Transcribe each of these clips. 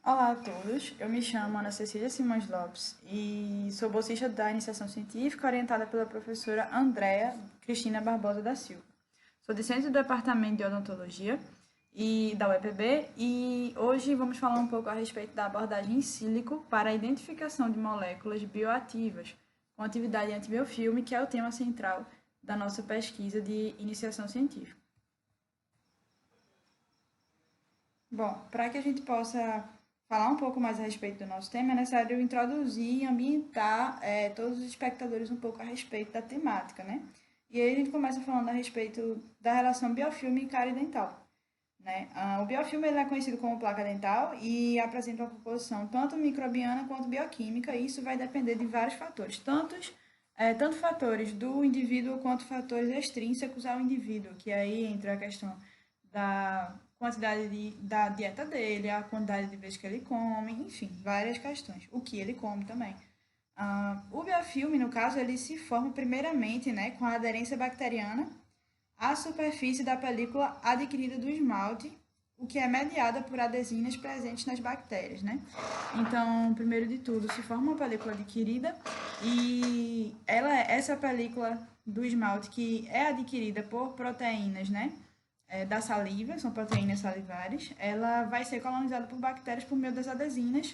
Olá a todos, eu me chamo Ana Cecília Simões Lopes e sou bolsista da Iniciação Científica orientada pela professora Andréa Cristina Barbosa da Silva. Sou discente do Departamento de Odontologia e da UEPB e hoje vamos falar um pouco a respeito da abordagem in sílico para a identificação de moléculas bioativas com atividade antibiofilme, que é o tema central da nossa pesquisa de iniciação científica. Bom, para que a gente possa falar um pouco mais a respeito do nosso tema, é necessário introduzir e ambientar todos os espectadores um pouco a respeito da temática, né? E aí a gente começa falando a respeito da relação biofilme e cárie dental, né? O biofilme ele é conhecido como placa dental e apresenta uma composição tanto microbiana quanto bioquímica, e isso vai depender de vários fatores, tanto fatores do indivíduo quanto fatores extrínsecos ao indivíduo, que aí entra a questão da da dieta dele, a quantidade de vezes que ele come, enfim, várias questões. O que ele come também. O biofilme, no caso, ele se forma primeiramente, né, com a aderência bacteriana à superfície da película adquirida do esmalte, o que é mediada por adesinas presentes nas bactérias, né? Então, primeiro de tudo, se forma uma película adquirida e essa película do esmalte que é adquirida por proteínas, né? Da saliva, são proteínas salivares, ela vai ser colonizada por bactérias por meio das adesinas.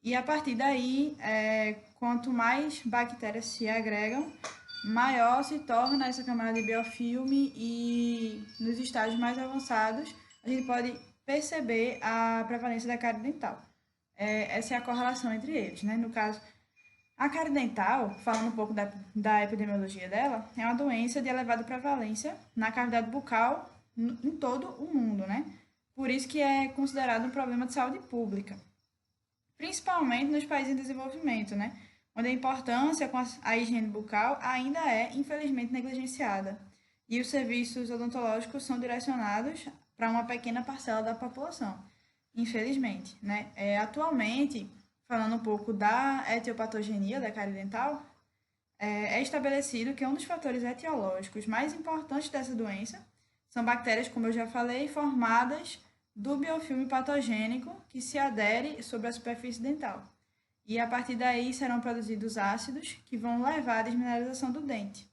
E a partir daí, quanto mais bactérias se agregam, maior se torna essa camada de biofilme, e nos estágios mais avançados a gente pode perceber a prevalência da cárie dental. Essa é a correlação entre eles, né? No caso, a cárie dental, falando um pouco da epidemiologia dela, é uma doença de elevada prevalência na cavidade bucal em todo o mundo, né? Por isso que é considerado um problema de saúde pública, principalmente nos países em desenvolvimento, né? Onde a importância com a higiene bucal ainda é, infelizmente, negligenciada. E os serviços odontológicos são direcionados para uma pequena parcela da população, infelizmente, né? Atualmente, falando um pouco da etiopatogenia da cárie dental, é estabelecido que um dos fatores etiológicos mais importantes dessa doença são bactérias, como eu já falei, formadas do biofilme patogênico que se adere sobre a superfície dental. E a partir daí serão produzidos ácidos que vão levar à desmineralização do dente.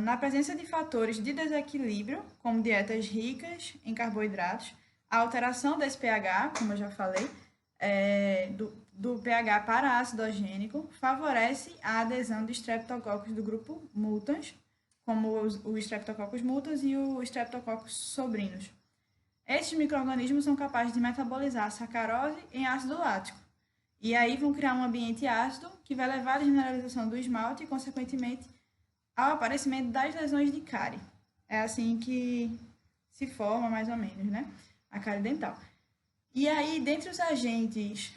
Na presença de fatores de desequilíbrio, como dietas ricas em carboidratos, a alteração desse pH, como eu já falei, do pH para acidogênico, favorece a adesão de streptococcus do grupo mutans, como o Streptococcus mutans e o Streptococcus sobrinos. Esses micro-organismos são capazes de metabolizar a sacarose em ácido lático, e aí vão criar um ambiente ácido que vai levar à desmineralização do esmalte e, consequentemente, ao aparecimento das lesões de cárie. É assim que se forma, mais ou menos, né, a cárie dental. E aí, dentre os agentes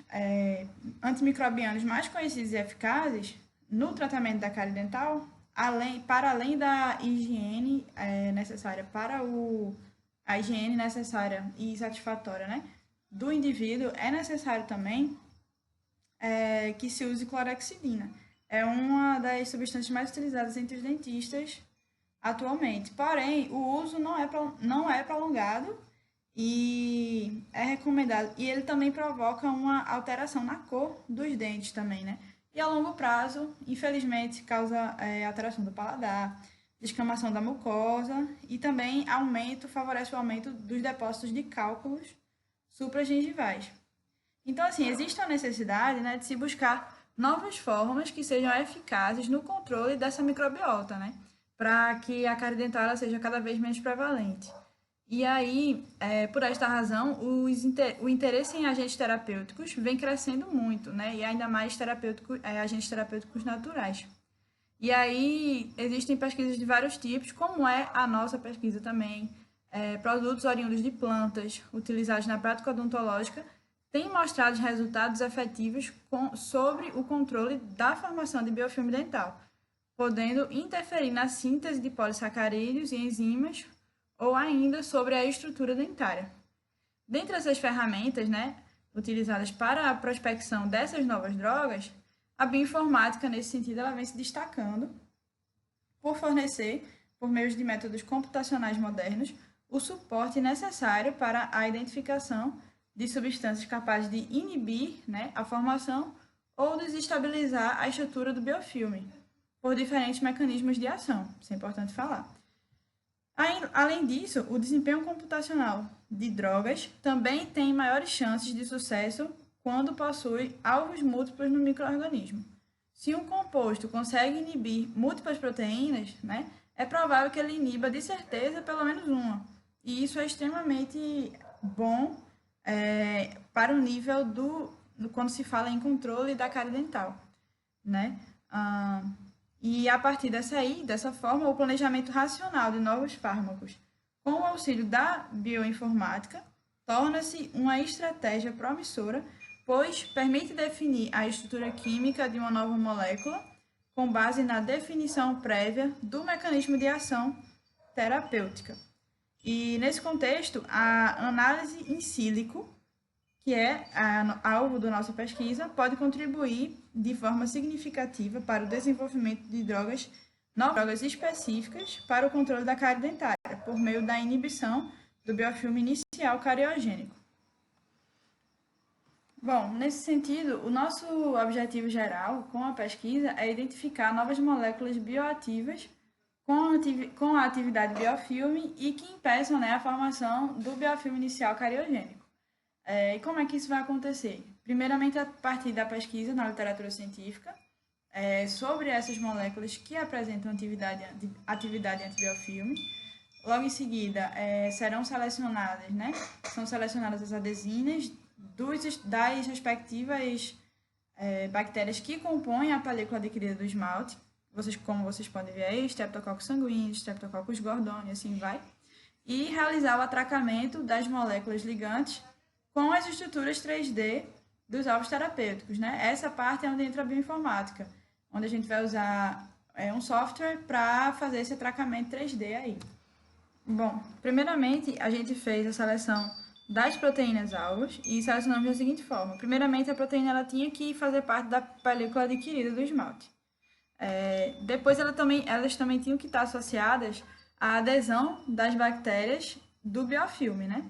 antimicrobianos mais conhecidos e eficazes no tratamento da cárie dental, para além da higiene necessária a higiene necessária e satisfatória, né, do indivíduo, é necessário também que se use clorexidina. É uma das substâncias mais utilizadas entre os dentistas atualmente. Porém, o uso não é prolongado e é recomendado. E ele também provoca uma alteração na cor dos dentes também, né? E a longo prazo, infelizmente, causa alteração do paladar, descamação da mucosa e também favorece o aumento dos depósitos de cálculos supragengivais. Então, assim, existe a necessidade, né, de se buscar novas formas que sejam eficazes no controle dessa microbiota, né, para que a cárie dental ela seja cada vez menos prevalente. E aí, por esta razão, o interesse em agentes terapêuticos vem crescendo muito, né? E ainda mais agentes terapêuticos naturais. E aí, existem pesquisas de vários tipos, como é a nossa pesquisa também. Produtos oriundos de plantas utilizados na prática odontológica têm mostrado resultados efetivos sobre o controle da formação de biofilme dental, podendo interferir na síntese de polissacarídeos e enzimas, ou ainda sobre a estrutura dentária. Dentre essas ferramentas, né, utilizadas para a prospecção dessas novas drogas, a bioinformática, nesse sentido, ela vem se destacando por fornecer, por meio de métodos computacionais modernos, o suporte necessário para a identificação de substâncias capazes de inibir, né, a formação ou desestabilizar a estrutura do biofilme, por diferentes mecanismos de ação. Isso é importante falar. Além disso, o desempenho computacional de drogas também tem maiores chances de sucesso quando possui alvos múltiplos no microorganismo. Se um composto consegue inibir múltiplas proteínas, né, é provável que ele iniba de certeza pelo menos uma. E isso é extremamente bom para o nível quando se fala em controle da cárie dental, né? E a partir dessa forma, o planejamento racional de novos fármacos com o auxílio da bioinformática torna-se uma estratégia promissora, pois permite definir a estrutura química de uma nova molécula com base na definição prévia do mecanismo de ação terapêutica. E nesse contexto, a análise in sílico, que é alvo da nossa pesquisa, pode contribuir de forma significativa para o desenvolvimento de novas drogas específicas para o controle da cárie dentária, por meio da inibição do biofilme inicial cariogênico. Bom, nesse sentido, o nosso objetivo geral com a pesquisa é identificar novas moléculas bioativas com a atividade biofilme e que impeçam, né, a formação do biofilme inicial cariogênico. E como é que isso vai acontecer? Primeiramente, a partir da pesquisa na literatura científica sobre essas moléculas que apresentam atividade antibiofilme. Logo em seguida, serão selecionadas, né? São selecionadas as adesinas das respectivas bactérias que compõem a película adquirida do esmalte. Como vocês podem ver aí, Streptococcus sanguíneos, Streptococcus gordoni, assim vai. E realizar o atracamento das moléculas ligantes com as estruturas 3D dos alvos terapêuticos, né? Essa parte é onde entra a bioinformática, onde a gente vai usar um software para fazer esse atracamento 3D aí. Bom, primeiramente a gente fez a seleção das proteínas alvos e selecionamos da seguinte forma. Primeiramente, a proteína ela tinha que fazer parte da película adquirida do esmalte. Depois, elas também tinham que estar associadas à adesão das bactérias do biofilme, né?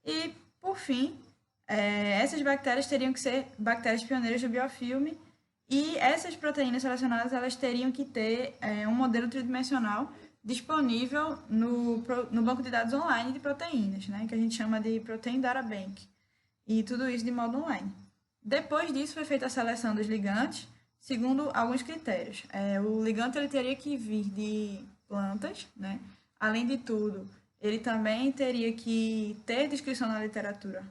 E, por fim, essas bactérias teriam que ser bactérias pioneiras do biofilme e essas proteínas selecionadas elas teriam que ter um modelo tridimensional disponível no banco de dados online de proteínas, né? Que a gente chama de Protein Data Bank. E tudo isso de modo online. Depois disso, foi feita a seleção dos ligantes, segundo alguns critérios. O ligante ele teria que vir de plantas, né? Além de tudo, ele também teria que ter descrição na literatura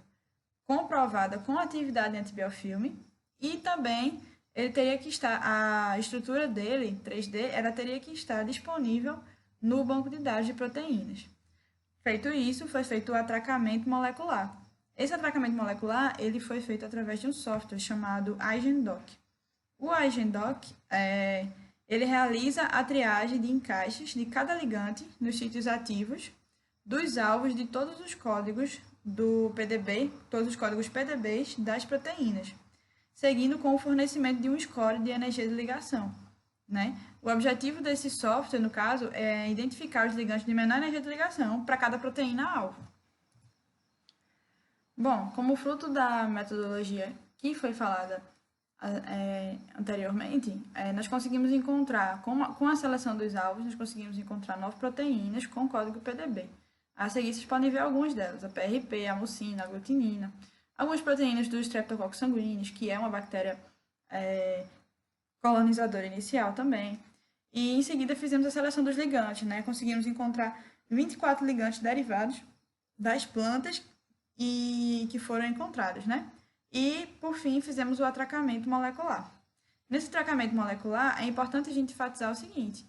comprovada com atividade antibiofilme e também ele teria que estar, a estrutura dele, 3D, ela teria que estar disponível no banco de dados de proteínas. Feito isso, foi feito o atracamento molecular. Esse atracamento molecular ele foi feito através de um software chamado IGENDoc. O IGENDoc ele realiza a triagem de encaixes de cada ligante nos sítios ativos dos alvos de todos os códigos do PDB, todos os códigos PDBs das proteínas, seguindo com o fornecimento de um score de energia de ligação, né? O objetivo desse software, no caso, é identificar os ligantes de menor energia de ligação para cada proteína-alvo. Bom, como fruto da metodologia que foi falada anteriormente, nós conseguimos encontrar, com a seleção dos alvos, nós conseguimos encontrar 9 proteínas com código PDB. A seguir, vocês podem ver algumas delas, a PRP, a mucina, a glutinina, algumas proteínas do Streptococcus sanguíneos, que é uma bactéria colonizadora inicial também. E em seguida fizemos a seleção dos ligantes, né? Conseguimos encontrar 24 ligantes derivados das plantas e que foram encontrados, né? E, por fim, fizemos o atracamento molecular. Nesse atracamento molecular, é importante a gente enfatizar o seguinte,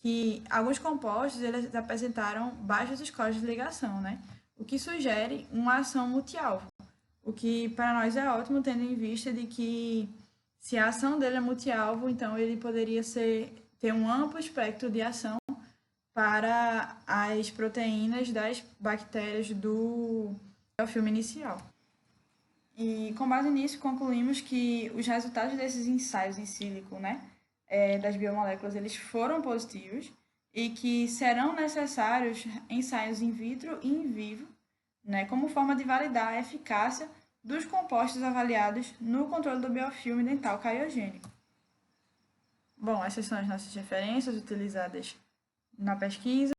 que alguns compostos eles apresentaram baixos scores de ligação, né? O que sugere uma ação multialvo, o que para nós é ótimo, tendo em vista de que se a ação dele é multialvo, então ele poderia ter um amplo espectro de ação para as proteínas das bactérias do biofilme inicial. E com base nisso, concluímos que os resultados desses ensaios em sílico, né, das biomoléculas, eles foram positivos e que serão necessários ensaios in vitro e in vivo, né, como forma de validar a eficácia dos compostos avaliados no controle do biofilme dental cariogênico. Bom, essas são as nossas referências utilizadas na pesquisa.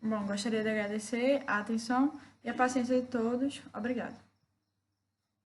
Bom, gostaria de agradecer a atenção e a paciência de todos. Obrigada.